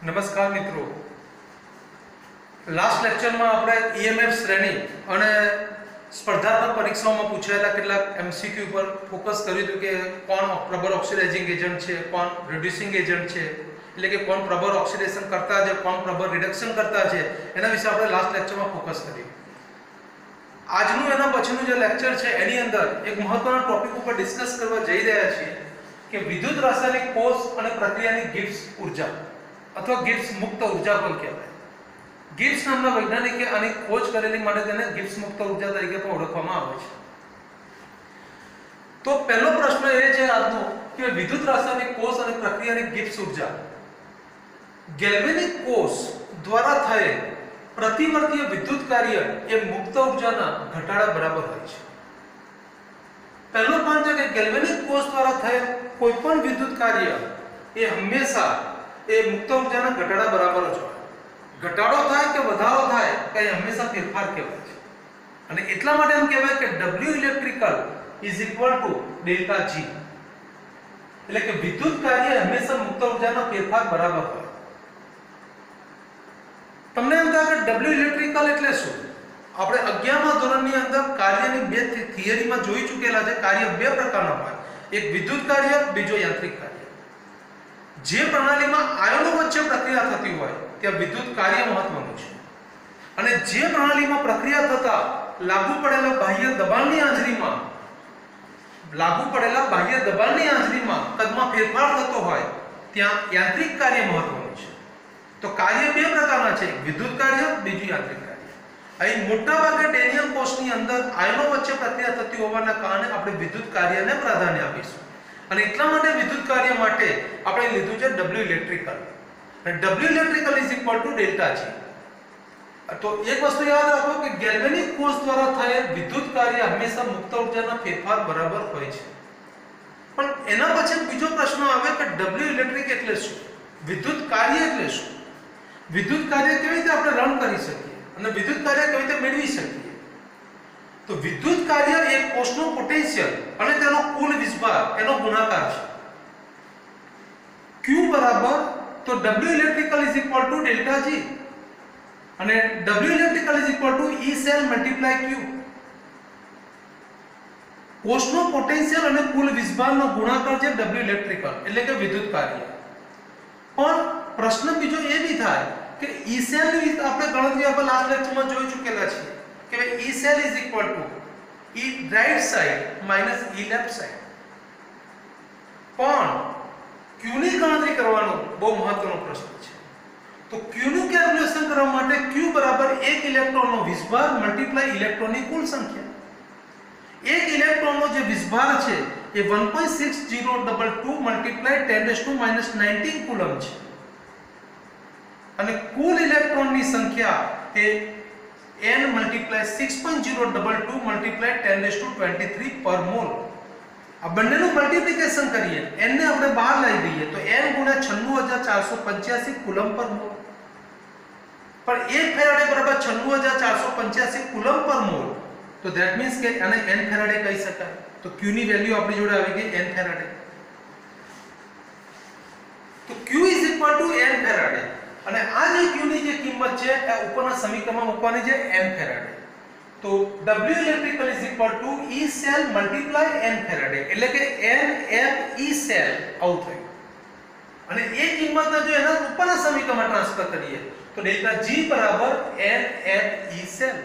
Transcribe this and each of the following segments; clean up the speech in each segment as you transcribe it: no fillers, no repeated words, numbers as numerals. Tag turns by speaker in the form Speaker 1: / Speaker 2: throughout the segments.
Speaker 1: नमस्कार मित्रों, last lecture में આપણે ईएमएफ શ્રેણી અને સ્પર્ધાત્મક પરીક્ષાઓમાં પૂછાયેલા કેટલાક એમસીક્યુ પર ફોકસ કર્યું હતું કે કોણ પ્રબળ ઓક્સિડાઇઝિંગ એજન્ટ છે, કોણ રિડ્યુસિંગ એજન્ટ છે, એટલે કે કોણ પ્રબળ ઓક્સિડેશન કરતા છે, કોણ પ્રબળ રિડક્શન કરતા છે, એના વિશે આપણે લાસ્ટ લેક્ચરમાં ફોકસ કર્યું. આજનું એના પછીનું જે લેક્ચર છે એની અંદર એક મહત્વના ટોપિક ઉપર ડિસ્કસ કરવા જઈ રહ્યા છીએ કે વિદ્યુત રાસાયણિક કોષ અને પ્રક્રિયાની ગિબ્સ ઉર્જા અથવા ગિબ્સ મુક્ત ઉર્જા પણ કહેવાય. ગિબ્સ નામના વૈજ્ઞાનિકે આની ખોજ કરેલી માટે તેને ગિબ્સ મુક્ત ઉર્જા તરીકે પણ ઓળખવામાં આવે છે. તો પહેલો પ્રશ્ન એ છે આજનો કે વિદ્યુત રાસાયણિક કોષ અને પ્રક્રિયાની ગિબ્સ ઉર્જા ગેલ્વેનિક કોષ દ્વારા થયેલ પ્રતિવર્તીય વિદ્યુત કાર્ય એ મુક્ત ઉર્જાના ઘટાડા બરાબર હોય છે. પહેલો પોઈન્ટ છે કે ગેલ્વેનિક કોષ દ્વારા થયેલ કોઈપણ વિદ્યુત કાર્ય એ હંમેશા એ મુક્ત ઉર્જાના ઘટાડા બરાબર જ હોય. ઘટાડો થાય કે વધારો થાય કે હંમેશા ફેરફાર કહેવાય છે. અને એટલા માટે એમ કહેવાય કે W electrical is equal to delta G, એટલે કે વિદ્યુત કાર્ય હંમેશા મુક્ત ઉર્જાના ફેરફાર બરાબર હોય. તમને એમ થાય કે W ઇલેક્ટ્રિકલ એટલે શું? આપણે 11મા ધોરણની અંદર કાર્યની બે થિયરીમાં જોઈ ચૂકેલા છે. કાર્ય બે પ્રકારના હોય, એક વિદ્યુત કાર્ય, બીજો યાંત્રિક કાર્ય. જે પ્રણાલીમાં આયનો વચ્ચે પ્રક્રિયા થતી હોય ત્યાં વિદ્યુત કાર્ય મહત્વનું છે, અને જે પ્રણાલીમાં પ્રક્રિયા થતા લાગુ પડેલા બાહ્ય દબાણની હાજરીમાં કદમાં ફેરફાર થતો હોય ત્યાં યાંત્રિક કાર્ય મહત્વનું છે. તો કાર્ય બે પ્રકારના છે, વિદ્યુત કાર્ય, બીજું યાંત્રિક કાર્ય. અહીં મોટાભાગે ડેનિયલ કોષની અંદર આયનો વચ્ચે પ્રક્રિયા થતી હોવાના કારણે આપણે વિદ્યુત કાર્યને પ્રાધાન્ય આપીશું, અને એટલા માટે વિદ્યુત કાર્ય માટે આપણે લીધું છે W ઇલેક્ટ્રિકલ. અને W electrical is equal to delta G. તો એક વસ્તુ યાદ રાખો કે ગેલ્વેનિક કોષ દ્વારા થયેલ વિદ્યુત કાર્ય હંમેશા મુક્ત ઉર્જાના ફેરફાર બરાબર હોય છે. પણ એના પછી બીજો પ્રશ્ન આવે કે W ઇલેક્ટ્રિક એટલે શું, વિદ્યુત કાર્ય એટલે શું, વિદ્યુત કાર્ય કેવી રીતે આપણે રન કરી શકીએ અને વિદ્યુત કાર્ય કેવી રીતે મેળવી શકીએ. તો વિદ્યુત કાર્ય એ કોષનો પોટેન્શિયલ અને તેનો કુલ વીજભાર એનો ગુણાકાર છે. Q બરાબર તો W electrical is equal to delta G, અને W electrical is equal to E cell multiply Q. કોષનો પોટેન્શિયલ અને કુલ વીજભારનો ગુણાકાર છે W ઇલેક્ટ્રિકલ, એટલે કે વિદ્યુત કાર્ય. પણ પ્રશ્ન બીજો એ બી થાય કે E સેલ ની આપણે ગણતરી આપણે લાસ્ટ લેક્ચરમાં જોઈ ચૂકેલા છીએ કે E cell is equal to E right side minus E left side. પણ Q ની ગણતરી કરવાનો બહુ મહત્વનો પ્રશ્ન છે. તો Q નું કેલ્ક્યુલેશન કરવા માટે Q બરાબર એક ઇલેક્ટ્રોનનો વીજભાર મલ્ટીપ્લાય ઇલેક્ટ્રોનની કુલ સંખ્યા. એક ઇલેક્ટ્રોનનો જે વીજભાર છે એ 1.6022 મલ્ટીપ્લાય 10⁻⁻19 કુલમ છે, અને કુલ ઇલેક્ટ્રોનની સંખ્યા એ n મલ્ટીપ્લાય 6.022 મલ્ટીપ્લાય 10⁻23 પર મોલ. આ બંનેનું મલ્ટીપ્લિકેશન કરીએ, n ને આપણે બહાર લઈ દઈએ તો n ગુણ્યા 96485 કુલમ પર મોલ. પણ 1 ફેરાડે બરાબર 96485 કુલમ પર મોલ. તો ધેટ મીન્સ કે આને n ફેરાડે કહી શકાય. તો q ની વેલ્યુ આપણી જોડે આવી ગઈ n ફેરાડે. તો q n ફેરાડે, અને આ જે q ની જે કિંમત છે એ ઉપરના સમીકરણમાં મૂકવાની છે n ફેરાડે. તો W electrical is equal to E cell multiply n Faraday, એટલે કે n f E સેલ આવું થયું. અને એ કિંમતને જો એના ઉપરના સમીકરણમાં ટ્રાન્સફર કરીએ તો ડેલ્ટા G બરાબર n f E સેલ.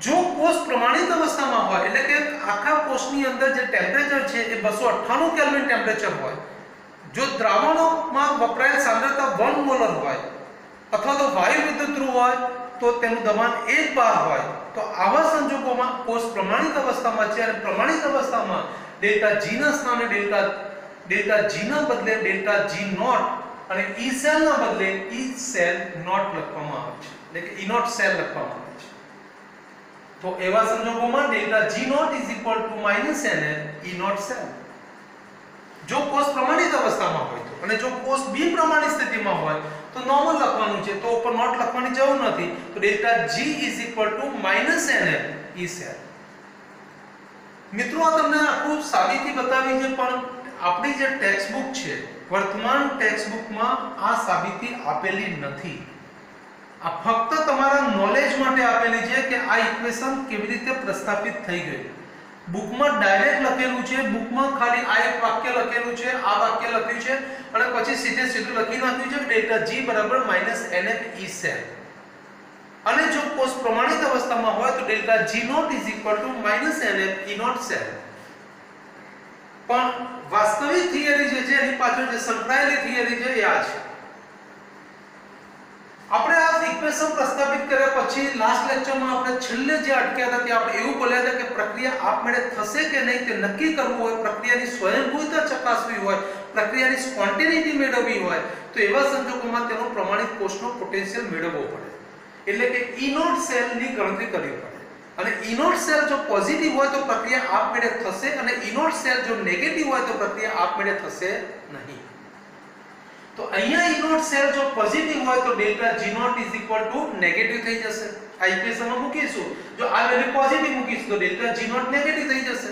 Speaker 1: જો કોષ પ્રમાણિત અવસ્થામાં હોય, એટલે કે આખા કોષની અંદર જે ટેમ્પરેચર છે એ 298 કેલ્વિન ટેમ્પરેચર હોય, જો દ્રાવણોમાં વપરાયેલ સાંદ્રતા 1 મોલર હોય અથવા તો વાયુ વિદ્યુત ધ્રુવ હોય તો તેનું દબાણ 1 બાર હોય, તો આવા સંજોગોમાં કોષ પ્રમાણિત અવસ્થામાં છે. અને પ્રમાણિત અવસ્થામાં ડેલ્ટા G ના સ્થાને ડેલ્ટા G ના બદલે ડેલ્ટા G નોટ અને E સેલ ના બદલે E સેલ નોટ લખવામાં આવે છે, એટલે કે E નોટ સેલ લખવામાં આવે છે. તો એવા સંજોગોમાં delta G not is equal to minus n E not cell. જો કોષ પ્રમાણિત અવસ્થામાં હોય તો, અને જો કોષ બિન પ્રમાણિત સ્થિતિમાં હોય તો નોર્મલ લખવાનું છે, તો ઉપર નોટ લખવાની જરૂર નથી. તો delta G is equal to minus n E cell. મિત્રો આ તમને આખું સાબિતી બતાવી છે, પણ આપણી જે ટેક્સ્ટ બુક છે, વર્તમાન ટેક્સ્ટ બુકમાં આ સાબિતી આપેલી નથી. આ ફક્ત તમારા નોલેજ માટે આપેલી છે કે આ ઇક્વેશન કેવી રીતે પ્રસ્થાપિત થઈ ગઈ. બુકમાં ડાયરેક્ટ લખેલું છે, બુકમાં ખાલી આ એક વાક્ય લખેલું છે, આ વાક્ય લખ્યું છે અને પછી સીધું લખી નાખ્યું છે ડેલ્ટા G બરાબર -NF E સેલ. અને જો કોષ પ્રમાણિત અવસ્થામાં હોય તો delta G not is equal to -NF E not cell. પણ વાસ્તવિક થિયરી જે છે એની પાછળ જે સંકળાયેલી થિયરી છે એ આ છે. આપણે આ ઇક્વેશન પ્રસ્તાવિત કર્યા પછી લાસ્ટ લેક્ચરમાં આપણે છેલ્લે જે અટક્યા હતા ત્યાં આપણે એવું બોલ્યા હતા કે પ્રક્રિયા આપમેળે થશે કે નહીં તે નક્કી કરવું હોય, પ્રક્રિયાની સ્વયંભૂતા ચકાસવી હોય, પ્રક્રિયાની સ્પોન્ટેનિટી મેળવવી હોય તો એવા સંજોગોમાં તેનો પ્રમાણિત કોષનો પોટેન્શિયલ મેળવવો પડે. એટલે કે E નોટ સેલની ગણતરી કરવી પડે. અને E નોટ સેલ જો પોઝિટિવ હોય તો પ્રક્રિયા આપમેળે થશે અને E નોટ સેલ જો નેગેટિવ હોય તો પ્રક્રિયા આપમેળે થશે નહીં. તો અહીંયા E નોટ સેલ જો પોઝિટિવ હોય તો delta G not is equal to negative થઈ જશે. આ ઇક્વેશનમાં મૂકીશું, જો આ વેલ્યુ પોઝિટિવ મૂકીશું તો ડેલ્ટા G નોટ નેગેટિવ થઈ જશે.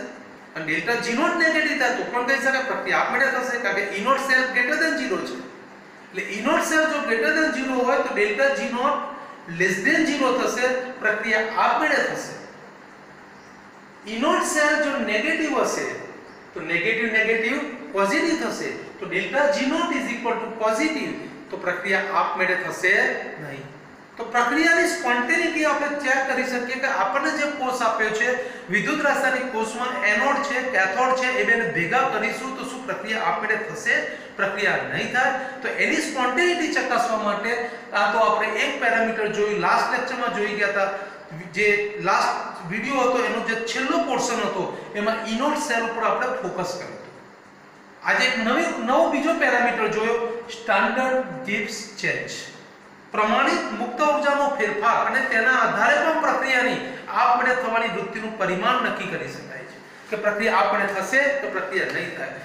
Speaker 1: અને ડેલ્ટા G નોટ નેગેટિવ થાય તો પણ કહી શકાય પ્રક્રિયા આપમેળે થશે, કારણ કે E not cell greater than 0 છે. એટલે E નોટ સેલ જો ગ્રેટર ધેન 0 હોય તો delta G not less than 0 થશે, પ્રક્રિયા આપમેળે થશે. E નોટ સેલ જો નેગેટિવ હશે તો નેગેટિવ પોઝિટિવ થશે, તો delta G not is equal to positive, તો પ્રક્રિયા આપમેળે થશે નહીં. તો પ્રક્રિયાની સ્પોન્ટેનિટી આપણે ચેક કરી શકીએ કે આપણને જે કોષ આપ્યો છે વિદ્યુત રાસાયણિક કોષમાં એનોડ છે, કેથોડ છે, એ બેને ભેગા કરીશું તો શું પ્રક્રિયા આપમેળે થશે? પ્રક્રિયા નહીં થાય. તો એની સ્પોન્ટેનિટી ચકાસવા માટે આ તો આપણે એક પેરામીટર જોયું, લાસ્ટ લેક્ચરમાં જોઈ ગયા હતા. જે લાસ્ટ વિડિયો હતો એનો જે છેલ્લો પોર્શન હતો એમાં E નોટ સેલ ઉપર આપણે ફોકસ કર્યું. આજે એક નવો બીજો પેરામીટર જોયો, સ્ટાન્ડર્ડ ગિબ્સ ચેન્જ. પ્રમાણિત મુક્ત ઊર્જાનો ફેરફાર અને તેના આધારે પણ પ્રક્રિયાની આપમેળે થવાની વૃત્તિનું પરિમાણ નક્કી કરી શકાય છે કે પ્રક્રિયા આપમેળે થશે તો પ્રક્રિયા નહીં થાય.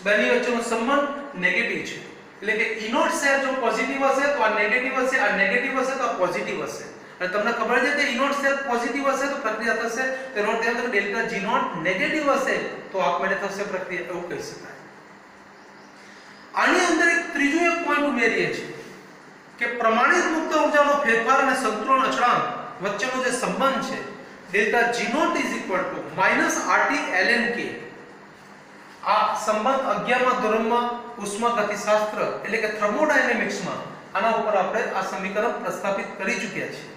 Speaker 1: બેની વચ્ચેનો સંબંધ નેગેટિવ છે. એટલે કે E નોટ સેલ જો પોઝિટિવ હશે તો આ નેગેટિવ હશે, આ નેગેટિવ હશે તો આ પોઝિટિવ હશે. અને તમને ખબર છે કે E નોટ સેલ પોઝિટિવ હશે તો પ્રક્રિયા થશે, તેનો અર્થ એ કે ડેલ્ટા G નોટ નેગેટિવ હશે તો આપમેળે થશે પ્રક્રિયા, એવું કહી શકાય. આની અંદર એક ત્રીજો એક પોઈન્ટ ઉમેરીએ છીએ કે પ્રમાણિત મુક્ત ઊર્જાનો ફેરફાર અને સંતુલન અચળાંક વચ્ચેનો જે સંબંધ છે delta G not is equal to -RT ln K. આ સંબંધ 11મા ધોરણમાં ઉષ્માગતિશાસ્ત્ર એટલે કે થર્મોડાયનેમિક્સમાં આના ઉપર આપણે આ સમીકરણ પ્રસ્થાપિત કરી ચૂક્યા છીએ.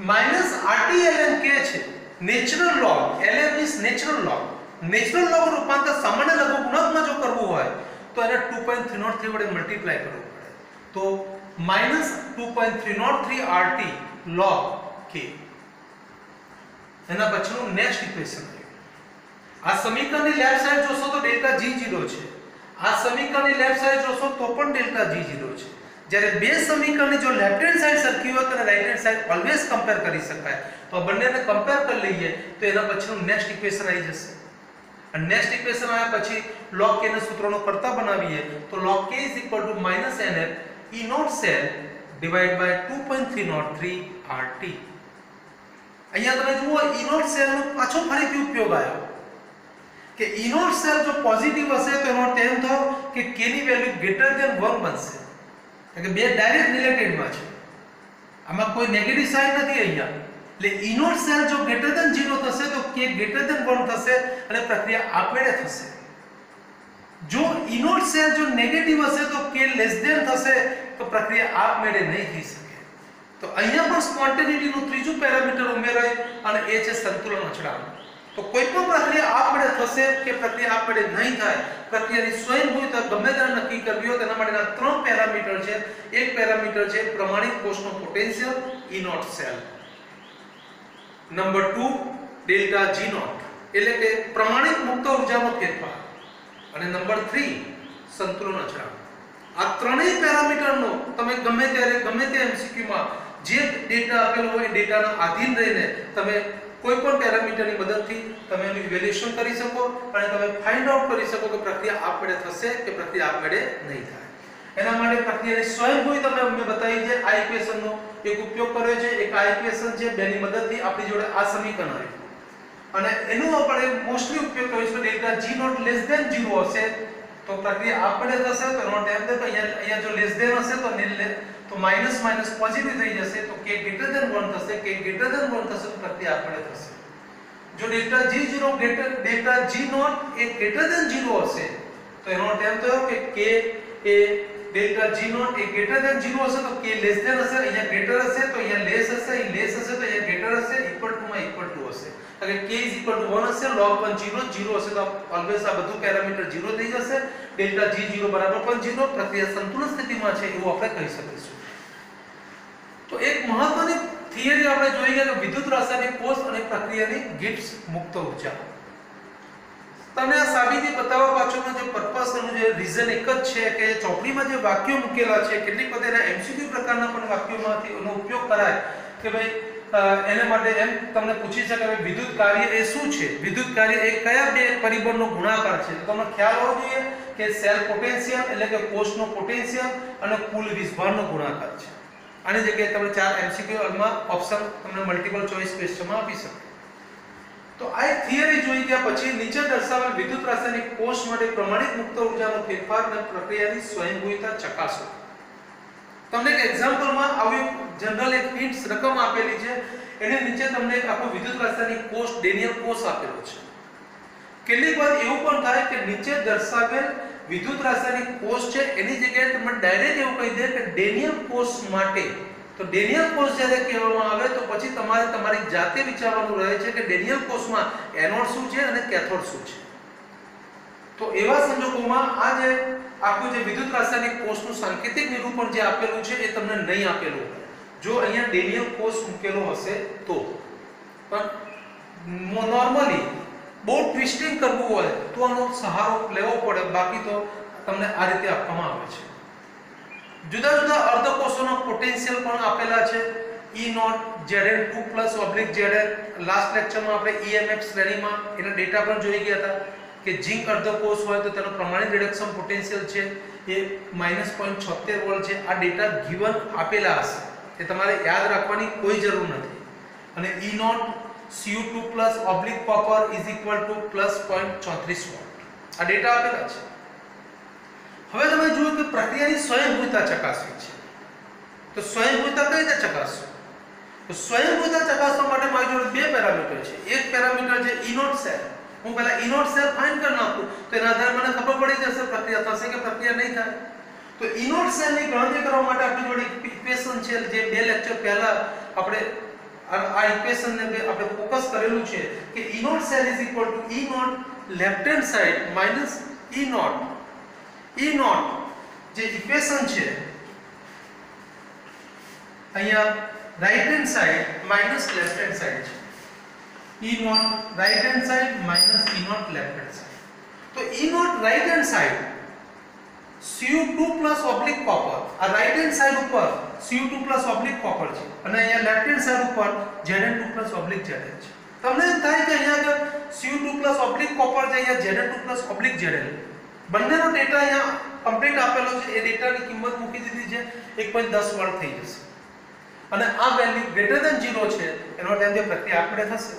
Speaker 1: -RT ln K છે natural log. ln means natural log. Natural log રૂપાંતર સામાન્ય લઘુગુણકમાં જો કરવું હોય તો એને 2.303 વડે મલ્ટીપ્લાય કરવું પડે. તો -2.303 RT log K. એના પછીનું નેક્સ્ટ ઇક્વેશન આવ્યું. આ સમીકરણની લેફ્ટ સાઈડ જોશો તો ડેલ્ટા G 0 છે. આ સમીકરણની લેફ્ટ સાઈડ જોશો તો પણ ડેલ્ટા G 0 છે. જ્યારે બે સમીકરણની જો લેફ્ટ હેન્ડ સાઈડ સરખી હોય તો right hand side always compare કરી શકાય. તો આ બંનેને કમ્પેર કરી લઈએ તો એના પછીનું નેક્સ્ટ ઇક્વેશન આવી જશે. અને નેક્સ્ટ ઇક્વેશન આવ્યા પછી log k ના સૂત્રનો કરતા બનાવીએ તો log k = -NF E not cell divide by 2.303 RT. અહીંયા તમે જુઓ E નોટ સેલનો પાછો ફરીથી ઉપયોગ આવ્યો કે E નોટ સેલ જો પોઝિટિવ હશે તો એનો અર્થ એમ થયો કે k ની વેલ્યુ ગ્રેટર ધેન 1 બનશે. એટલે કે બે ડાયરેક્ટ રિલેટેડમાં છે, આમાં કોઈ નેગેટિવ સાઇન નથી અહીંયા. એટલે E નોટ સેલ જો ગ્રેટર ધેન 0 થશે તો k ગ્રેટર ધેન 1 થશે અને પ્રક્રિયા આપમેળે થશે. જો E નોટ સેલ જો નેગેટિવ હશે તો k લેસ ધેન થશે તો પ્રક્રિયા આપમેળે નહીં થઈ શકે. તો અહીંયા પણ સ્પોન્ટેનિટીનું ત્રીજું પેરામીટર ઉમેરાય અને એ છે સંતુલન અચળાંક. તો કોઈ પણ પ્રક્રિયા આપમેળે થશે કે પ્રક્રિયા આપમેળે નહીં થાય, પ્રક્રિયાની સ્વયંભૂતા ગમે ત્યારે નક્કી કરવી હોય તેના માટેના ત્રણ પેરામીટર છે. એક પેરામીટર છે પ્રમાણિત કોષનો potential E not cell. Number 2 delta G nought એટલે કે પ્રમાણિત મુક્ત ઊર્જાનો ફેરફાર. અને નંબર 3 સંતુલન અચળાંક. આ ત્રણેય પેરામીટરનો તમે ગમે ત્યારે ગમે તે એમસીક્યુમાં જે ડેટા આપેલો હોય ડેટાના આધીન રહીને તમે કોઈ પણ પેરામીટરની મદદથી તમે એનું ઇવેલ્યુએશન કરી શકો અને તમે ફાઇન્ડ આઉટ કરી શકો કે પ્રક્રિયા આપમેળે થશે કે પ્રક્રિયા આપમેળે નહીં થાય. એના માટે પ્રક્રિયાની સ્વયંભૂ તમે અમને બતાવી છે. આ ઇક્વેશનનો એક ઉપયોગ કર્યો છે, એક આ ઇક્વેશન છે, બેની મદદથી આપણી જોડે આ સમીકરણ આવ્યું. અને એનો આપણે મોસ્ટલી ઉપયોગ કરીશું delta G not less than 0 હશે તો પ્રક્રિયા આપણે થશે તો એનો ટાઈમ તો અહીંયા જો લેસ ધેન હશે તો માઈનસ માઈનસ પોઝિટિવ થઈ જશે તો k ગ્રેટર ધેન 1 થશે k ગ્રેટર ધેન 1 થશે તો પ્રક્રિયા આપણે થશે જો ડેલ્ટા G નોટ એ ગ્રેટર ધેન 0 હશે તો એનો ટાઈમ થયો કે k એ ડેલ્ટા G નોટ એ ગ્રેટર ધેન 0 હશે તો k લેસ ધેન હશે અહીંયા ગ્રેટર હશે તો અહીંયા લેસ હશે અહીં લેસ હશે તો અહીંયા ગ્રેટર હશે ઇક્વલ ટુ માં ઇક્વલ ટુ હશે अगर k = 1 હશે log 1 0 હશે તો ઓલવેઝ આ બધું પેરામીટર 0 થઈ જશે ડેલ્ટા G0 બરાબર પણ 0 પ્રક્રિયા સંતુલન સ્થિતિમાં છે એવું આપણે કહી શકીશું તો એક મહત્વની થિયરી આપણે જોઈ ગયા કે વિદ્યુત રાસાયણિક કોષ અને પ્રક્રિયાની ગિબ્સ મુક્ત ઉર્જા તમને આ સાબિતી બતાવવા પાછળનો જે પર્પસ એનું જે રીઝન એક જ છે કે ચોપડીમાં જે વાક્યો મૂકેલા છે કેટલીક વખત એના MCQ પ્રકારના પણ વાક્યોમાંથી એનો ઉપયોગ કરાય કે ભાઈ એને માટે એમ તમને પૂછી શકે કે વિદ્યુત કાર્ય એ શું છે વિદ્યુત કાર્ય એ કયા બે પરિબળનો ગુણાકાર છે તો તમને ખ્યાલ હોવો જોઈએ કે સેલ પોટેન્શિયલ એટલે કે કોષનો પોટેન્શિયલ અને કુલ વીજભારનો ગુણાકાર છે આની જગ્યાએ તમે 4 MCQ માં ઓપ્શન તમને મલ્ટીપલ ચોઇસ ક્વેશ્ચનમાં આપી શકે તો આ એક થિયરી જોઈ ગયા પછી નીચે દર્શાવેલ વિદ્યુત રાસાયણિક કોષ માટે પ્રમાણિત મુક્ત ઉર્જાનો ફેરફાર અને પ્રક્રિયાની સ્વયંભૂતા ચકાસો તમને એક એક્ઝામ્પલમાં આવી જનરલ એક હિન્ટ્સ રકમ આપેલી છે એની નીચે તમને એક આખો વિદ્યુત રાસાયણિક કોષ ડેનિયલ કોષ આપેલો છે કેટલીક વાર એવું પણ થાય કે નીચે દર્શાવેલ વિદ્યુત રાસાયણિક કોષ છે એની જગ્યાએ તમને ડાયરેક્ટ એવું કહી દે કે ડેનિયલ કોષ માટે તો ડેનિયલ કોષ જ્યારે કહેવામાં આવે તો પછી તમારે તમારી જાતે વિચારવાનું રહે છે કે ડેનિયલ કોષમાં એનોડ શું છે અને કેથોડ શું છે તો એવા સંજોગોમાં આ જે આખું જે વિદ્યુત રાસાયણિક કોષનું સાંકેતિક નિરૂપણ જે આપેલું છે એ તમને નહીં આપેલું જો અહીંયા ડેનિયલ કોષ મૂકેલો હશે તો પણ નોર્મલી બહુ ટ્વિસ્ટિંગ કરવું હોય તો આનો સહારો લેવો પડે બાકી તો તમને આ રીતે આપવામાં આવે છે જુદા જુદા અર્ધકોષોનો પોટેન્શિયલ પણ આપેલા છે E0 Zn2+/Zn લાસ્ટ લેક્ચરમાં આપણે EMF શ્રેણીમાં એના ડેટા પણ જોઈ ગયા હતા કે ઝિંક અર્ધકોષ હોય તો તેનો પ્રમાણિત રિડક્શન પોટેન્શિયલ છે એ -0.76 વોલ્ટ છે આ ડેટા ગિવન આપેલા હશે એ તમારે યાદ રાખવાની કોઈ જરૂર નથી અને E0 Cu2+/copper = +0.34 વોલ્ટ આ ડેટા આપેલા છે હવે તમે જુઓ કે પ્રક્રિયાની સ્વયંભૂતા ચકાસવી છે તો સ્વયંભૂતા કઈ રીતે ચકાસશો તો સ્વયંભૂતા ચકાસવા માટે મારી જોડે બે પેરામીટર છે એક પેરામીટર છે E0 સેલ હું પહેલા E0 સેલ ફાઇન્ડ કરી નાખું તો એના આધારે મને ખબર પડી જશે પ્રક્રિયા થશે કે પ્રક્રિયા નહીં થાય તો E0 સેલની ગણતરી કરવા માટે આપણી જોડે ઇક્વેશન છે જે બે લેક્ચર પહેલા આપણે આ ઇક્વેશનને આપણે ફોકસ કરેલું છે કે E0 cell = E0 left hand side minus E0 જે ઇક્વેશન છે અહીંયા right hand side minus left hand side છે E0 right hand side minus E0 left hand side તો E0 right hand side Cu2+/copper આ right hand side ઉપર Cu2+/copper છે અને અહીંયા left hand side ઉપર Zn2+/Zn છે તમને એમ થાય કે અહીંયા Cu2+/copper છે અહીંયા Zn2+/Zn બંનેનો ડેટા અહીંયા કમ્પ્લીટ આપેલો છે એ ડેટાની કિંમત મૂકી દીધી છે 1.10 વોલ્ટ થઈ જશે અને આ વેલ્યુ ગ્રેટર ધેન 0 છે એનો ટાઈમ જે પ્રક્રિયા આપણે થશે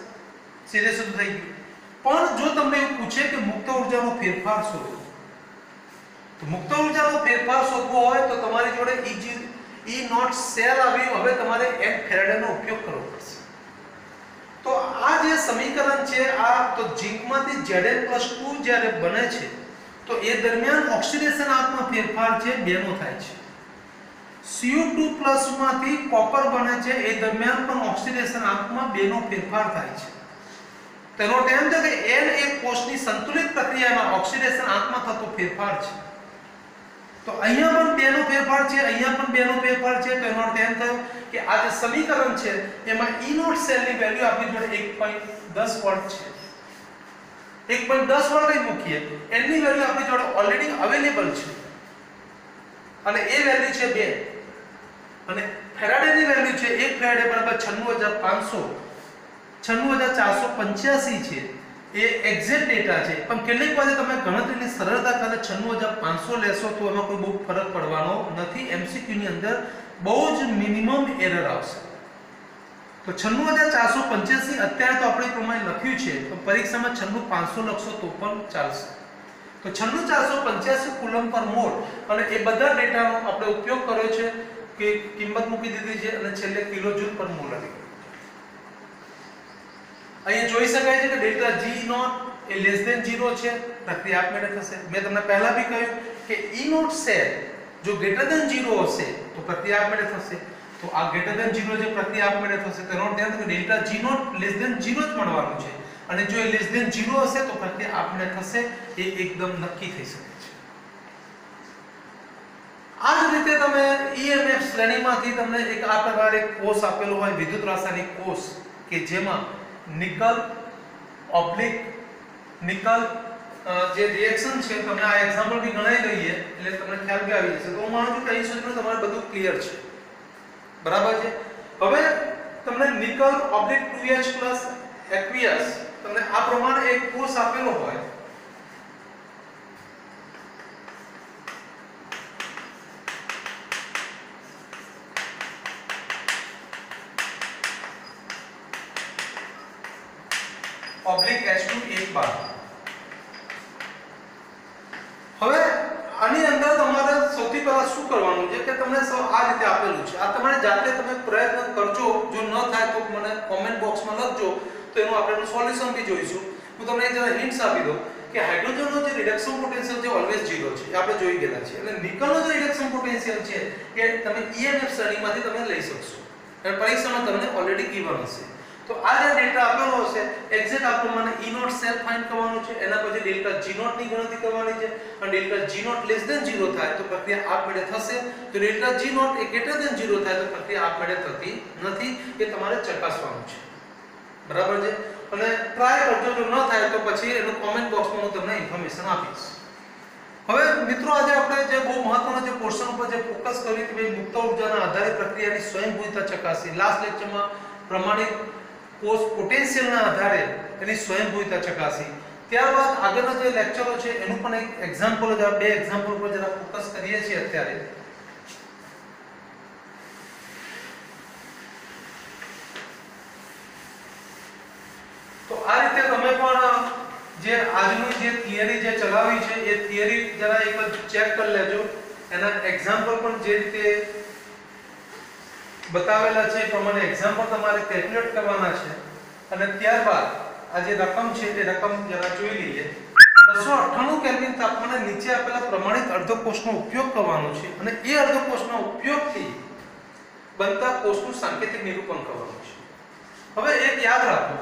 Speaker 1: સીધે સીધું થઈ ગયું પણ જો તમને એવું પૂછે કે મુક્ત ઉર્જાનો ફેરફાર શોધો તો મુક્ત ઉર્જાનો ફેરફાર શોધવો હોય તો તમારી જોડે E0 સેલ આવ્યું હવે તમારે એક ફેરાડેનો ઉપયોગ કરવો પડશે તો આ જે સમીકરણ છે આ તો ઝિંકમાંથી Zn+2 જ્યારે બને છે તો એ દરમિયાન ઓક્સિડેશન આંકમાં ફેરફાર છે બેનો થાય છે Cu2+ માંથી કોપર બને છે એ દરમિયાન પણ ઓક્સિડેશન આંકમાં બેનો ફેરફાર થાય છે તેનો ટાઈમ છે કે N એક કોષની સંતુલિત પ્રક્રિયામાં ઓક્સિડેશન આંકમાં થતો ફેરફાર છે તો અહીંયા પણ બેનો ફેરફાર છે અહીંયા પણ બેનો ફેરફાર છે તો એનો ટાઈમ થયો કે આ જે સમીકરણ છે એમાં E0 સેલની વેલ્યુ આપણી જોડે 1.10 વોલ્ટ છે 1.10 વોલ્ટ જ મૂકીએ N ની વેલ્યુ આપણી જોડે ઓલરેડી અવેલેબલ છે અને એ વેલ્યુ છે 2 અને ફેરાડેની વેલ્યુ છે 1 ફેરાડે બરાબર 96485 છે એ એક્ઝેક્ટ ડેટા છે પણ કેટલીક વાર તમે ગણતરીની સરળતા ખાતે 96500 લેશો તો એમાં કોઈ બહુ ફરક પડવાનો નથી MCQ ની અંદર બહુ જ મિનિમમ એરર આવશે તો તો 96485 અત્યારે તો આપણે પ્રમાણે લખ્યું છે, તો પરીક્ષામાં 96500 લખશો તો પણ ચાલશે. તો 96485 કુલમ પર મોલ અને એ બધા ડેટાનો આપણે ઉપયોગ કર્યો છે કે કિંમત મૂકી દીધી છે અને છેલ્લે કિલો જૂલ પર મોલ આવી ગયું. અહીંયા જોઈ શકાય છે કે ડેલ્ટા G નોટ એ લેસ ધેન 0 છે, પ્રક્રિયા આપમેળે થશે. મેં તમને પહેલા બી કહ્યું કે E નોટ સેલ જો ગ્રેટર ધેન 0 હશે તો પ્રક્રિયા આપમેળે થશે. તો આ ગ્રેટર ધેન 0 જે પ્રક્રિયા આપમેળે થશે તેનો અર્થ એ કે delta G not less than 0 જ મળવાનું છે, અને જો એ લેસ ધેન 0 હશે તો પ્રક્રિયા આપમેળે થશે, એ એકદમ નક્કી થઈ શકે છે. આ જ રીતે તમે EMF શ્રેણીમાંથી તમને એક આ પ્રકારે કોષ આપેલો હોય, વિદ્યુત રાસાયણિક કોષ, કે જેમાં નિકલ ઓબ્લિક નિકલ જે રિએક્શન છે, તમને આ એક્ઝામ્પલ બી ગણાઈ લઈએ એટલે તમને ખ્યાલ બી આવી જશે. તો હું માનું છું કે અહીં સુધી તમારે બધું ક્લિયર છે, બરાબર છે. હવે તમને નિકલ ઓબ્લિક 2H+ એક્વિયસ તમને આ પ્રમાણે એક કોષ આપેલો હોય, ઓબ્લિક H2 એક બાર. હવે આની અંદર તમારે સૌથી પહેલા શું કરવાનું છે કે તમને આ રીતે આપેલું છે, આ તમારે જાતે તમે પ્રયત્ન કરજો. જો ન થાય તો મને કોમેન્ટ બોક્સમાં લખજો, તો એનું આપણે સોલ્યુશન બી જોઈશું. હું તમને એક જરા હિન્ટ્સ આપી દઉં કે હાઇડ્રોજનનો જે રિડક્શન પોટેન્શિયલ છે ઓલવેઝ 0 છે, આપણે જોઈ ગયેલા છે. એટલે નિકલનો જે રિડક્શન પોટેન્શિયલ છે કે તમે EMF શ્રેણીમાંથી તમે લઈ શકશો, અને પરીક્ષામાં તમને ઓલરેડી ગિવન હશે. તો આ જે ડેટા આપેલો હશે એક્ઝેક્ટ આપણને E નોટ સેલ ફાઇન્ડ કરવાનું છે, એના પછી ડેલ્ટા G નોટ ની ગણતરી કરવાની છે, અને delta G not less than 0 થાય તો પ્રક્રિયા આપમેળે થશે. તો ડેલ્ટા G નોટ એ ગ્રેટર ધેન 0 થાય તો પ્રક્રિયા આપમેળે થતી નથી, એ તમારે ચકાસવાનું છે, બરાબર છે. અને ટ્રાય કરજો, જો ન થાય તો પછી એનું કોમેન્ટ બોક્સમાં હું તમને ઇન્ફોર્મેશન આપીશ. હવે મિત્રો આજે આપણે જે બહુ મહત્વનો જે પોર્શન ઉપર જે ફોકસ કર્યું કે ભાઈ મુક્ત ઉર્જાના આધારે પ્રક્રિયાની સ્વયંભૂતા ચકાસી. લાસ્ટ લેક્ચરમાં પ્રમાણિત કોષ પોટેન્શિયલના આધારે એની સ્વયંભૂતા ચકાસી. ત્યારબાદ આગળના જે લેક્ચરો છે એનું પણ એક એક્ઝામ્પલ જ, બે એક્ઝામ્પલ ઉપર જરા ફોકસ કરીએ છીએ અત્યારે. તો આ રીતે તમે પણ જે આજની જે થિયરી જે ચલાવી છે એ થિયરી જરા એકવાર ચેક કરી લેજો. એના એક્ઝામ્પલ પણ જે રીતે બતાવેલા છે એ પ્રમાણે એક્ઝામ્પલ તમારે કેલ્ક્યુલેટ કરવાના છે, અને ત્યારબાદ આ જે રકમ છે એ રકમ જરા જોઈ લઈએ. 298 કેલ્વિન તાપમાને નીચે આપેલા પ્રમાણિત અર્ધકોષનો ઉપયોગ કરવાનો છે, અને એ અર્ધકોષના ઉપયોગથી બનતા કોષનું સાંકેતિક નિરૂપણ કરવાનું છે. હવે એક યાદ રાખો,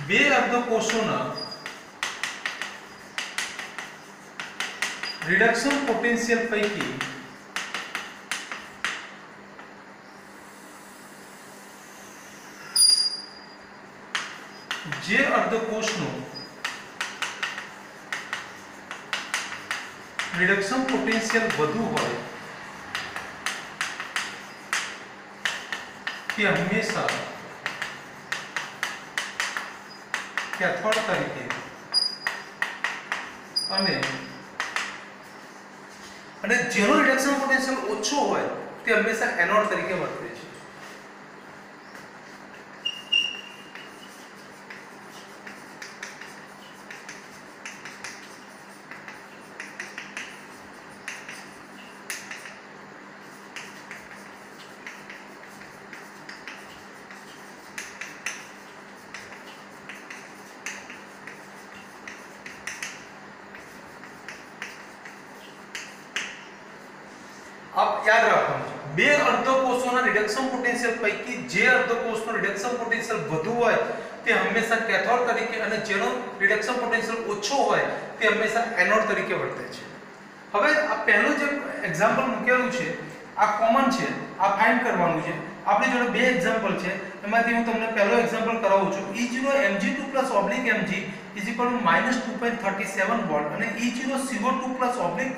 Speaker 1: બે અર્ધકોષોના રિડક્શન પોટેન્શિયલ પૈકી જે અર્ધકોષનું રિડક્શન પોટેન્શિયલ વધુ હોય તે હંમેશા કેથોડ તરીકે અને જેનો રિડક્શન પોટેન્શિયલ ઓછો હોય તે હંમેશા એનોડ તરીકે વર્તે છે. આપ યાદ રાખવાનું છે, બે અર્ધકોષોના રિડક્શન પોટેન્શિયલ પૈકી જે અર્ધકોષનો રિડક્શન પોટેન્શિયલ વધુ હોય તે હંમેશા કેથોડ તરીકે, અને જેનો રિડક્શન પોટેન્શિયલ ઓછો હોય તે હંમેશા એનોડ તરીકે વર્તે છે. હવે આ પહેલું જે એક્ઝામ્પલ મૂકેલું છે આ કોમન છે, આ ફાઇન્ડ કરવાનું છે. આપણી જોડે બે એક્ઝામ્પલ છે, એમાંથી હું તમને પહેલો એક્ઝામ્પલ કરાવું છું. E0 Mg2+/Mg = -2.37 વોલ્ટ અને E0 CO2+/copper =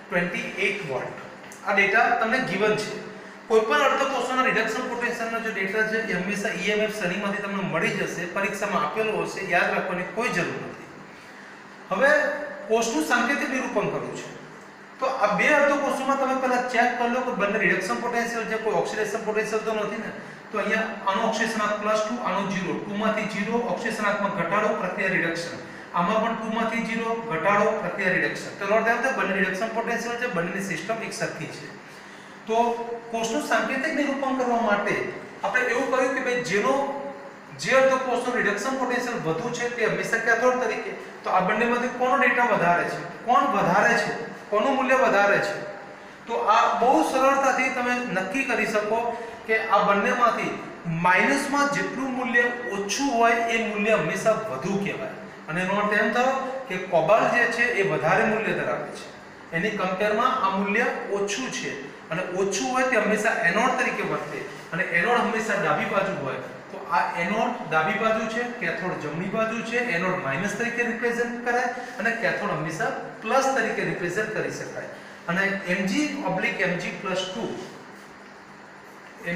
Speaker 1: -0.28 વોલ્ટ. આ ડેટા તમને ગિવન છે. કોઈપણ અર્ધકોષોના રિડક્શન પોટેન્શિયલનો જે ડેટા છે એ હંમેશા EMF શ્રેણીમાંથી તમને મળી જશે, પરીક્ષામાં આપેલો હશે, યાદ રાખવાની કોઈ જરૂર નથી. હવે કોષનું સાંકેતિક નિરૂપણ કરવું છે, તો તો આ બે અર્ધો કોષોમાં તમે પહેલા ચેક કરી લો કે બંને રિડક્શન પોટેન્શિયલ છે, કોઈ ઓક્સિડેશન પોટેન્શિયલ તો નથી ને. તો અહીંયા આનો ઓક્સિડેશનાંક +2, આનો 0, 2 માંથી 0 ઓક્સિડેશનાંકમાં ઘટાડો, પ્રક્રિયા રિડક્શન. આમાં પણ 2 માંથી 0 ઘટાડો, પ્રક્રિયા રિડક્શન. તો નોટ ધ્યાન દે, બંને રિડક્શન પોટેન્શિયલ છે, બંનેની સિસ્ટમ એક સરખી છે. તો કોષનું સાંકેતિક નિરૂપણ કરવા માટે આપણે એવું કહ્યું કે ભાઈ જે અર્ધ કોષનું રિડક્શન પોટેન્શિયલ વધુ છે તે હંમેશા કેથોડ તરીકે. તો આ બંનેમાંથી કોનો ડેટા વધારે છે, કોણ વધારે છે, કોનું મૂલ્ય વધારે છે? તો આ બહુ સરળતાથી તમે નક્કી કરી શકો કે આ બંનેમાંથી માઇનસમાં જેટલું મૂલ્ય ઓછું હોય એ મૂલ્ય હંમેશા વધુ કહેવાય. અને એનો અર્થ એમ થયો કે કોબાલ્ટ જે છે એ વધારે મૂલ્ય ધરાવે છે, એની કમ્પેરમાં આ મૂલ્ય ઓછું છે. અને ઓછું હોય તે હંમેશા એનોડ તરીકે વર્તે, અને એનોડ હંમેશા ડાબી બાજુ હોય. તો આ એનોડ ડાબી બાજુ છે, કેથોડ જમણી બાજુ છે. એનોડ માઇનસ તરીકે રિપ્રેઝન્ટ કરાય અને કેથોડ હંમેશા પ્લસ તરીકે રિપ્રેઝન્ટ કરી શકાય. અને Mg/Mg+2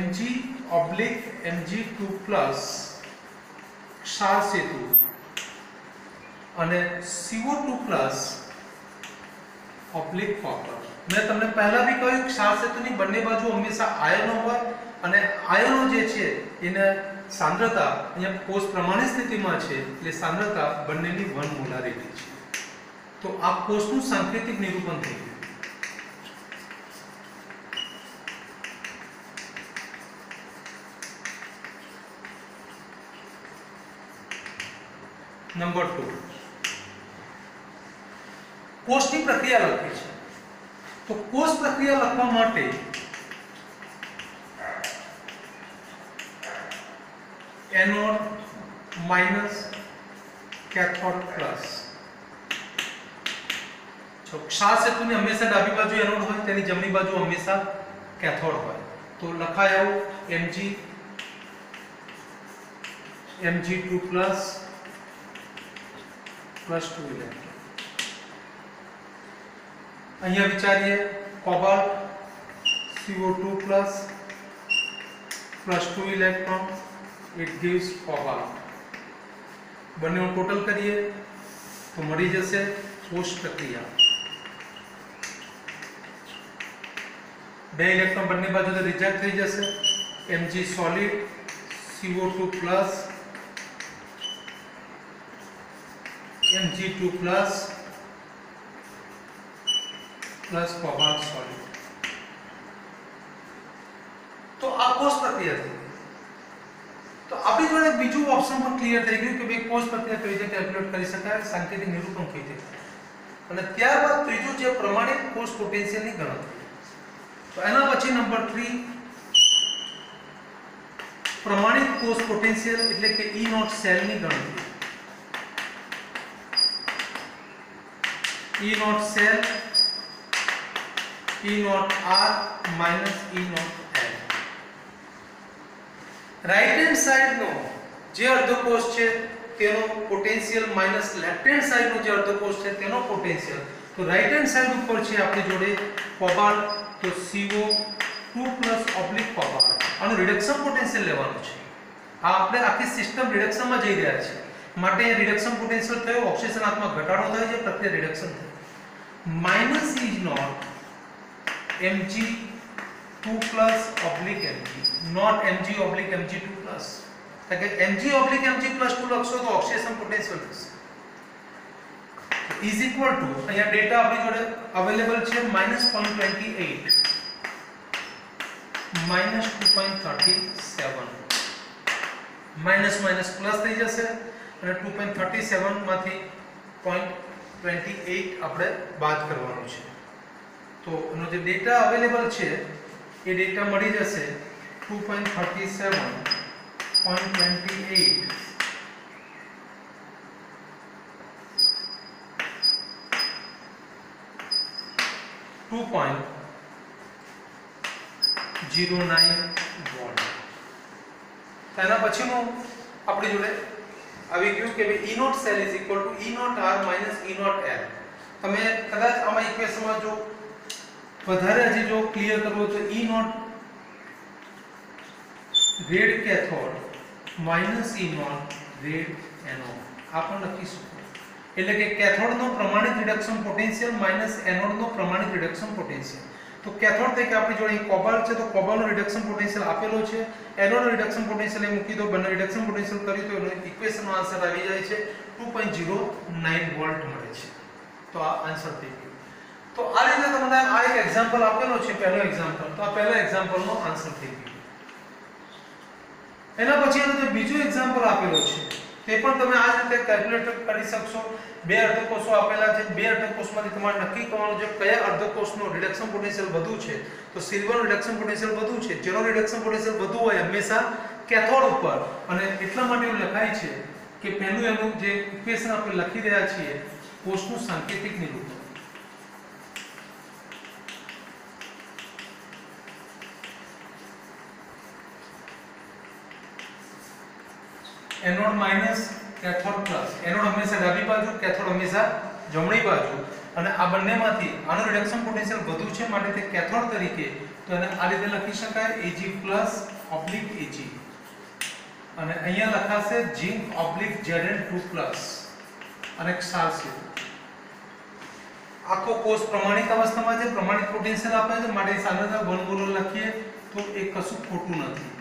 Speaker 1: Mg/Mg2+ ક્ષાર સેતુ અને CO2+ કોપર. મેં તમને પહેલા બી કહ્યું ક્ષાર સેતુની બંને બાજુ હંમેશા આયનો હોય, અને આયનો જે છે એને સાંદ્રતા અહીંયા કોષ પ્રમાણિત સ્થિતિમાં છે એટલે સાંદ્રતા બંનેની 1 મોલારિટી છે. તો આ કોષનું સાંકેતિક નિરૂપણ થઈ ગયું. નંબર 2, કોષની પ્રક્રિયા લખી છે. તો કોષ પ્રક્રિયા લખવા માટે એનોડ માઇનસ કેથોડ પ્લસ. જો ક્ષાર સેતુની હંમેશા ડાબી બાજુ એનોડ હોય, તેની જમણી બાજુ હંમેશા કેથોડ હોય. તો લખાય આવું Mg2+ +2 ઇલેક્ટ્રોન. અહીંયા વિચારીએ cobalt CO2+ +2 electron, it gives cobalt. બંનેનું ટોટલ કરીએ તો મળી જશે કોષ પ્રક્રિયા. 2 ઇલેક્ટ્રોન બંને બાજુથી રિજેક્ટ થઈ જશે. Mg solid CO2+ Mg2+ plus cobalt solid. તો આ કોષ પ્રક્રિયા થઈ. તો આપણી જોડે બીજું ઓપ્શન પણ ક્લિયર થઈ ગયું કે ભાઈ કોષ પ્રક્રિયા કઈ રીતે કેલ્ક્યુલેટ કરી શકાય, સાંકેતિક નિરૂપણ કઈ રીતે. અને ત્યારબાદ ત્રીજું છે પ્રમાણિત કોષ પોટેન્શિયલની ગણતરી. તો એના પછી નંબર 3 પ્રમાણિત કોષ પોટેન્શિયલ એટલે કે E0 સેલની ગણતરી. E0 cell E0R minus E0L. Right hand side નો જે અર્ધકોષ છે તેનો potential minus left hand side નો જે અર્ધકોષ છે તેનો પોટેન્શિયલ. તો રાઈટ હેન્ડ સાઈડ ઉપર છે આપણી જોડે કોબાલ્ટ, તો CO2+ કોબાલ્ટ. આનું રિડક્શન પોટેન્શિયલ લેવાનું છે. આ આપણે આખી સિસ્ટમ રિડક્શનમાં જઈ રહ્યા છે, માટે રિડક્શન પોટેન્શિયલ થયો, ઓક્સિજનાત્મક ઘટાડો થાય છે, પ્રક્રિયા રિડક્શન થાય. Minus E0 Mg2+/Mg, not Mg/Mg2+. એટલે કે Mg/Mg+2 લખશો તો ઓક્સિડેશન પોટેન્શિયલ થશે. ઇઝ ઇક્વલ ટુ અહીંયા ડેટા આપણી જોડે અવેલેબલ છે -0.28 -2.37. માઈનસ માઈનસ પ્લસ થઈ જશે અને 2.37 માંથી 0.28 આપણે બાદ કરવાનું છે. તો એનો જે ડેટા અવેલેબલ છે એ ડેટા મળી જશે 2.37.28 2.09 વોલ્ટ. તેના પછીનું આપણી જોડે આવી ગયું કે ભાઈ E0 cell is equal two E0R minus E0L. તમે કદાચ આમાં ઇક્વેશનમાં જો વધારે હજી જો ક્લિયર કરવો તો E0 red cathode minus E0 red anode આ પણ લખી શકો. એટલે કે કેથોડનો પ્રમાણિત રિડક્શન પોટેન્શિયલ માઈનસ એનોડનો પ્રમાણિત રિડક્શન પોટેન્શિયલ. તો કેથોડ તરીકે આપણી જોડે કોબાલ્ટ છે, તો કોબાલ્ટનો રિડક્શન પોટેન્શિયલ આપેલો છે, એનોડનો રિડક્શન પોટેન્શિયલ એ મૂકી દો, બંને રિડક્શન પોટેન્શિયલ કર્યું તો એનો ઇક્વેશનનો આન્સર આવી જાય છે 2.09 વોલ્ટ મળે છે. તો આ આન્સર થઈ ગયો. તો આ રીતે તમને આ એક એક્ઝામ્પલ આપેલો છે, પહેલો એક્ઝામ્પલ. તો આ પહેલા એક્ઝામ્પલનો આન્સર થઈ ગયો. એના પછી એનો જે બીજો એક્ઝામ્પલ આપેલો છે તે પણ તમે આ રીતે કેલ્ક્યુલેટ કરી શકશો. બે અર્ધકોષો આપેલા છે, બે અર્ધકોષમાંથી તમારે નક્કી કરવાનું છે કયા અર્ધકોષનો રિડક્શન પોટેન્શિયલ વધુ છે. તો સિલ્વરનું રિડક્શન પોટેન્શિયલ વધુ છે, જેનો રિડક્શન પોટેન્શિયલ વધુ હોય હંમેશા કેથોડ ઉપર, અને એટલા માટે એવું લખાય છે કે પહેલું એનું જે ઇક્વેશન આપણે લખી રહ્યા છીએ કોષનું સાંકેતિક નિરૂપણ. Anode minus cathode plus. Anode હંમેશા ડાબી બાજુ, કેથોડ હંમેશા જમણી બાજુ, અને આ બંનેમાંથી આનું રિડક્શન પોટેન્શિયલ વધુ છે માટે તે કેથોડ તરીકે, તો એને આ રીતે લખી શકાય Ag પ્લસ ઓબ્લિક Ag, અને અહીંયા લખાશે ઝિંક ઓબ્લિક Zn2 પ્લસ, અને ક્ષાર છે. આખો કોષ પ્રમાણિત અવસ્થામાં છે, પ્રમાણિત પોટેન્શિયલ આપે છે માટે સાંદ્રતા 1 મોલ લખીએ તો એ કશું ખોટું નથી.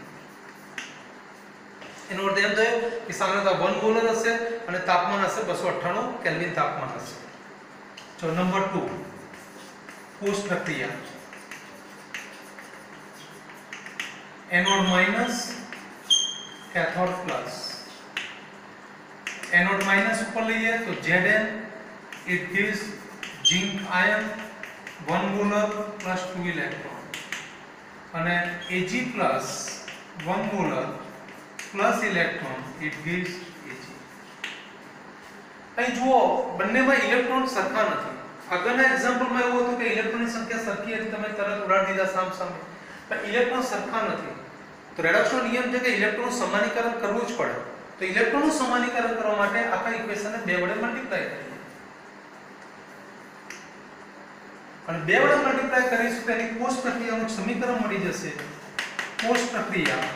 Speaker 1: એનો અર્થ એમ થયો કે સાંદ્રતા 1 મોલ હશે અને તાપમાન હશે 298 કેલ્વિન તાપમાન હશે. તો નંબર 2 કોષ પ્રક્રિયા. Anode minus cathode plus. Anode minus ऊपर लइए तो Zn it gives zinc ion 1 molar plus 2 electron, અને Ag plus 1 molar plus electron it gives Ag. અહીં જુઓ બંનેમાં ઇલેક્ટ્રોન સરખા નથી. આગળના એક્ઝામ્પલમાં એવું હતું કે ઇલેક્ટ્રોનની સંખ્યા સરખી હતી, તમે તરત ઉડાડી દીધા સામ સામે, પણ ઇલેક્ટ્રોન સરખા નથી. તો રેડક્સનો નિયમ છે કે ઇલેક્ટ્રોનનું સમાનીકરણ કરવું જ પડે. તો ઇલેક્ટ્રોનનું સમાનીકરણ કરવા માટે આખા ઇક્વેશનને 2 વડે મલ્ટીપ્લાય કરીએ, અને 2 વડે મલ્ટીપ્લાય કરીશું તો એની કોષ પ્રક્રિયાનું સમીકરણ મળી જશે. કોષ પ્રક્રિયા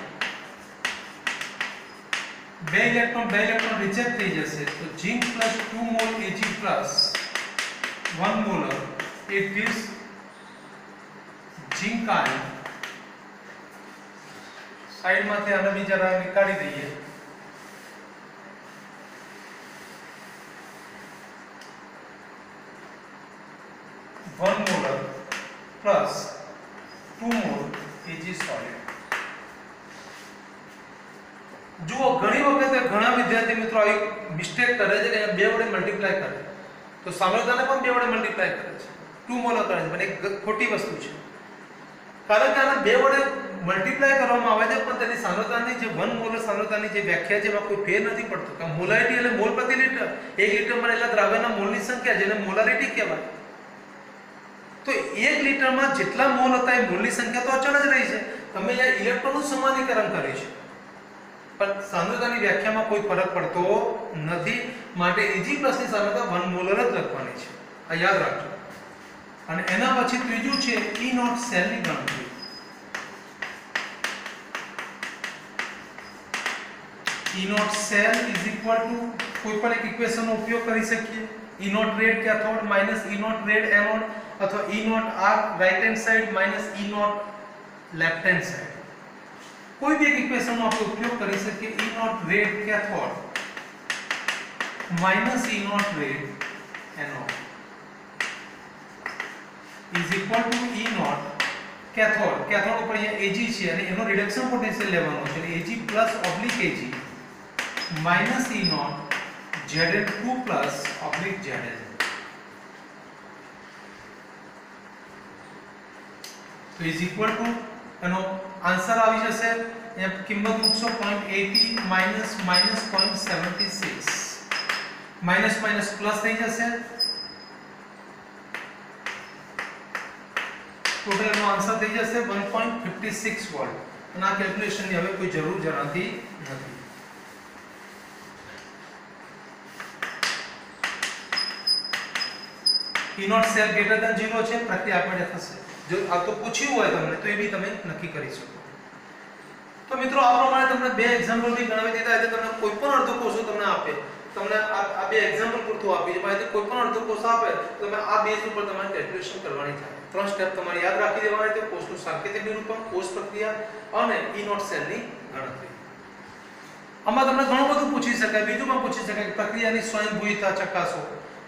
Speaker 1: 2 ઇલેક્ટ્રોન રિજેક્ટ થઈ જશે, તો zinc plus 2 mole Ag plus 1 molar it gives zinc ion. સાઈડમાંથી આને બીજા નીકાળી દઈએ. 1 molar plus 2 mol Ag solid. જુઓ ઘણી વખત ઘણા વિદ્યાર્થી મિત્રો આવી મિસ્ટેક કરે છે કે 2 વડે મલ્ટીપ્લાય કરે, તો સાંદ્રતાને પણ 2 વડે મલ્ટીપ્લાય કરે છે, 2 મોલર કરે છે, પણ એક ખોટી વસ્તુ છે. કારણ કે આને 2 વડે મલ્ટીપ્લાય કરવામાં આવે છે, પણ તેની સાંદ્રતાની જે 1 મોલર સાંદ્રતાની જે વ્યાખ્યા છે એમાં કોઈ ફેર નથી પડતો. કે મોલારિટી એટલે મોલ પ્રતિ લિટર, 1 લિટરમાં રહેલા દ્રાવ્યના મોલની સંખ્યા જેને મોલારિટી કહેવાય. તો 1 લિટરમાં જેટલા મોલ હતા એ મોલની સંખ્યા તો અચળ જ રહી છે. તમે અહીંયા ઇલેક્ટ્રોનનું સમાનીકરણ કર્યું છે, પણ સાંદ્રતાની વ્યાખ્યામાં કોઈ ફરક પડતો નથી, માટે Ag ની સાંદ્રતા 1 મોલર જ લખવાની છે. આ યાદ રાખજો. અને એના પછી ત્રીજું છે E નોટ સેલની ગણતરી. E not cell is equal to કોઈ પણ એક ઇક્વેશનનો ઉપયોગ કરી શકીએ. E not red cathode minus E not red anode, અથવા E not R right hand side minus E not left hand side. કોઈ બી એક ઇક્વેશનનો આપણે ઉપયોગ કરી શકીએ. E not red cathode minus E not red anode is equal to E not cathode. Cathode ઉપર અહીંયા Ag છે અને એનો રિડક્શન પોટેન્શિયલ લેવાનો છે, એટલે Ag plus oblique Ag minus E not Zn2 plus oblique Zn. તો ઇઝ ઇક્વલ ટુ એનો આન્સર આવી જશે, અહીંયા કિંમત મૂકશો 0.80 minus minus 0.76, minus minus plus થઈ જશે, ટોટલ એનો આન્સર થઈ જશે 1.56 વોલ્ટ. અને આ કેલ્ક્યુલેશનની હવે કોઈ જરૂર જણાતી નથી. E not cell greater than 0 છે, પ્રક્રિયા આપણે થશે. જો આ તો પૂછ્યું હોય તમને તો એ બી તમે નક્કી કરી શકો. તો મિત્રો આ પ્રમાણે તમને 2 એક્ઝામ્પલ બી ગણાવી દીધા. એટલે તમને કોઈ પણ અર્ધકોષો તમને આપે તમને આ બે એક્ઝામ્પલ પૂરતું આપી છે પણ કોઈ પણ અડધો કોષ આપે તો તમે આ બેઝ ઉપર તમારે કેલ્ક્યુલેશન કરવાની થાય. 3 સ્ટેપ તમારે યાદ રાખી દેવાના છે: કોષનું સાંકેતિક નિરૂપણ, કોષ પ્રક્રિયા અને E0 સેલની ગણતરી. આમાં તમને ઘણું બધું પૂછી શકાય, બીજું પણ પૂછી શકાય કે પ્રક્રિયાની સ્વયંભૂતા ચકાસો.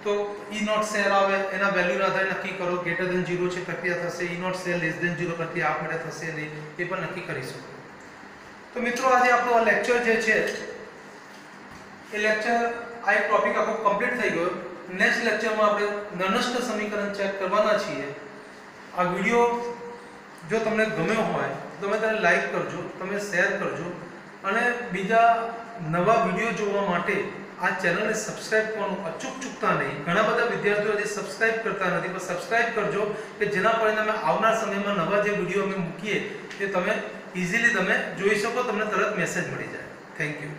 Speaker 1: તો E0 સેલ આવે એના વેલ્યુના આધારે નક્કી કરો ગ્રેટર ધેન 0 છે પ્રક્રિયા થશે, E0 સેલ લેસ ધેન 0 પ્રક્રિયા આપમેળે થશે નહીં, એ પણ નક્કી કરી શકો. તો મિત્રો આજે આપણો આ લેક્ચર જે છે એ લેક્ચર આ એક ટોપિક આખો કમ્પ્લીટ થઈ ગયો. નેક્સ્ટ લેક્ચરમાં આપણે નનસ્ટ સમીકરણ ચેક કરવાના છીએ. આ વિડિયો જો તમને ગમ્યો હોય તો તમે તેને લાઈક કરજો, તમે શેર કરજો અને બીજા નવા વિડિયો જોવા માટે આ ચેનલને સબસ્ક્રાઇબ કરવાનું અચૂક ચૂકતા નહીં. ઘણા બધા વિદ્યાર્થીઓ જે સબસ્ક્રાઇબ કરતા નથી, પણ સબસ્ક્રાઇબ કરજો કે જેના પરિણામે આવનાર સમયમાં નવા જે વિડિયો અમે મૂકીએ તે તમે ઈઝીલી તમે જોઈ શકો, તમને તરત મેસેજ મળી જાય. Thank you.